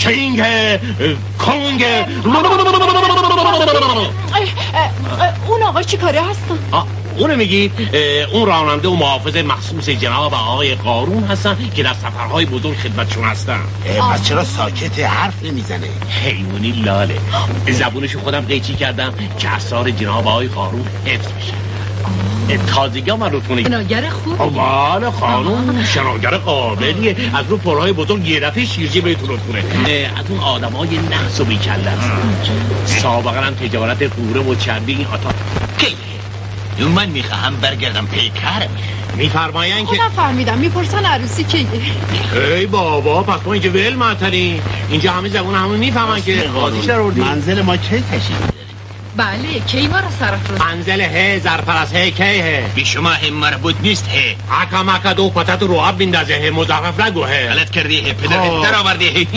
کینگ کونگ. اون آقا چی کاره هستن؟ اونو میگید؟ اون راننده و محافظ مخصوص جناب آقای قارون هستن که در سفرهای بزرگ خدمتشون هستن. پس چرا ساکته حرف نمیزنه؟ حیوانی لاله. زبونشو خودم قیچی کردم که اسرار جناب آقای قارون حفظ بشه. تازگی من روتونه شناگر خوب. بله خانوم شناگر قابلیه. از رو پرهای بزرگ یه دفعه شیرجه بهتون روتونه. از اون آدمای نحس و بیکله هستن. سابقا هم تجارت قوره و چربی این آتا که من میخواهم برگردم پیکرم. میفرماین که فهمیدم. میپرسن عروسی کیه. ای بابا پس ما اینجا ول معطلی. اینجا همه زبون همه میفهمن که قاضیش در اردی. منزل ما کی تشریف؟ بله کی ما را صرف رو منزل ه زرپرست ه کی ه بی شما هم مربوط نیست ه. اکا مکا دو پتت رو آب بیندازه ه مزخرف نگو ه. غلط کردی ه. پدر در آوردی ه.